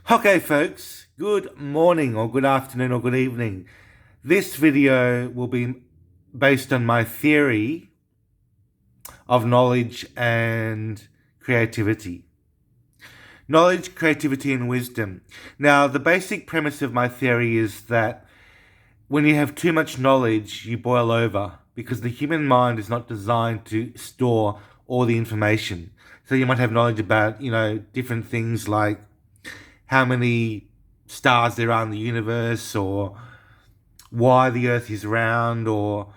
Okay, folks, good morning or good afternoon or good evening. This video will be based on my theory of knowledge and creativity. Knowledge, creativity, and wisdom. Now, the basic premise of my theory is that when you have too much knowledge, you boil over because the human mind is not designed to store all the information. So you might have knowledge about, different things like how many stars there are in the universe, or why the earth is round, or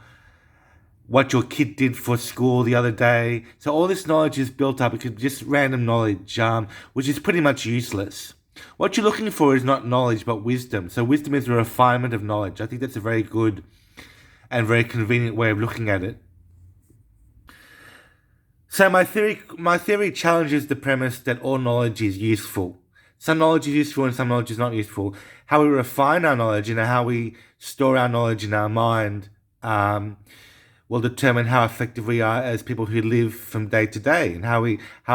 what your kid did for school the other day. So all this knowledge is built up. It could be just random knowledge, which is pretty much useless. What you're looking for is not knowledge, but wisdom. So wisdom is a refinement of knowledge. I think that's a very good and very convenient way of looking at it. So my theory challenges the premise that all knowledge is useful. Some knowledge is useful and some knowledge is not useful. How we refine our knowledge and how we store our knowledge in our mind will determine how effective we are as people who live from day to day, and how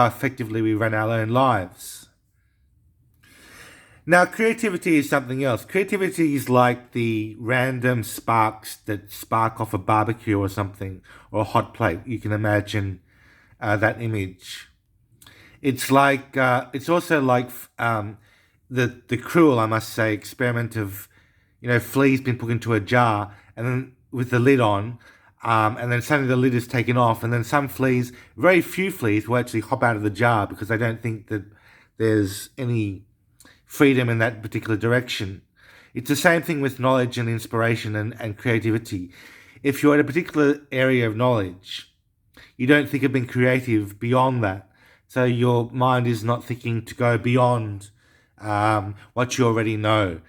effectively we run our own lives. Now, creativity is something else. Creativity is like the random sparks that spark off a barbecue or something, or a hot plate. You can imagine that image. It's like it's also like the cruel, I must say, experiment of fleas being put into a jar and then with the lid on, and then suddenly the lid is taken off, and then some fleas, very few fleas, will actually hop out of the jar because they don't think that there's any freedom in that particular direction. It's the same thing with knowledge and inspiration and creativity. If you're in a particular area of knowledge, you don't think of being creative beyond that. So your mind is not thinking to go beyond what you already know.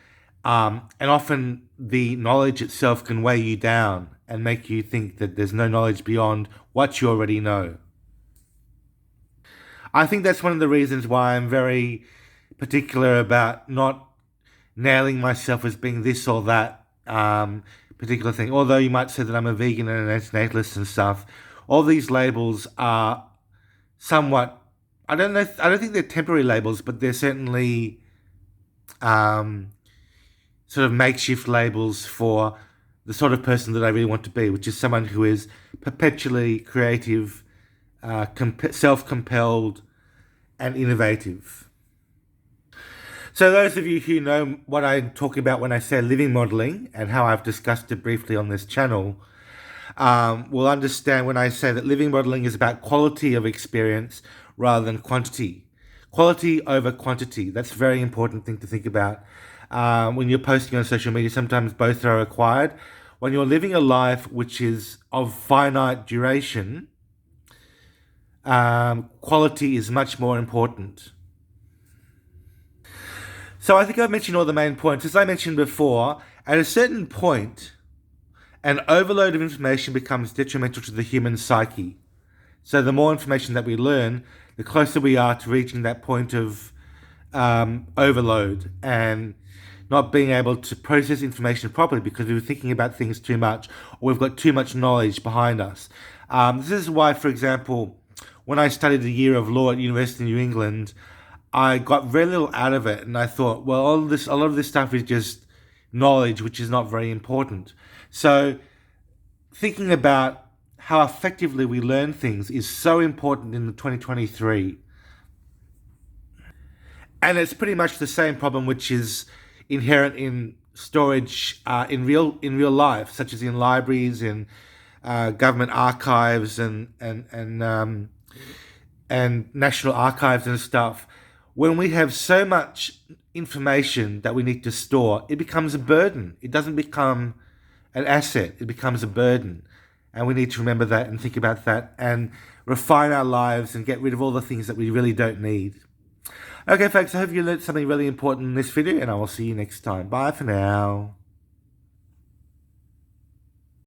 And often the knowledge itself can weigh you down and make you think that there's no knowledge beyond what you already know. I think that's one of the reasons why I'm very particular about not nailing myself as being this or that particular thing. Although you might say that I'm a vegan and an antinatalist and stuff, all these labels are somewhat, I don't think they're temporary labels, but they're certainly sort of makeshift labels for the sort of person that I really want to be, which is someone who is perpetually creative, self-compelled, and innovative. So those of you who know what I'm talking about when I say living modeling and how I've discussed it briefly on this channel, will understand when I say that living modeling is about quality of experience rather than quantity. Quality over quantity. That's a very important thing to think about. When you're posting on social media, sometimes both are required. When you're living a life which is of finite duration, quality is much more important. So I think I've mentioned all the main points. As I mentioned before, at a certain point, an overload of information becomes detrimental to the human psyche. So the more information that we learn, the closer we are to reaching that point of overload and not being able to process information properly because we were thinking about things too much, or we've got too much knowledge behind us. This is why, for example, when I studied a year of law at University of New England, I got very little out of it, and I thought, well, a lot of this stuff is just knowledge, which is not very important. So thinking about how effectively we learn things is so important in 2023. And it's pretty much the same problem which is inherent in storage in real life, such as in libraries, in government archives, and national archives and stuff. When we have so much information that we need to store, it becomes a burden. It doesn't become an asset. It becomes a burden. And we need to remember that and think about that and refine our lives and get rid of all the things that we really don't need. Okay, folks, I hope you learned something really important in this video, and I will see you next time. Bye for now.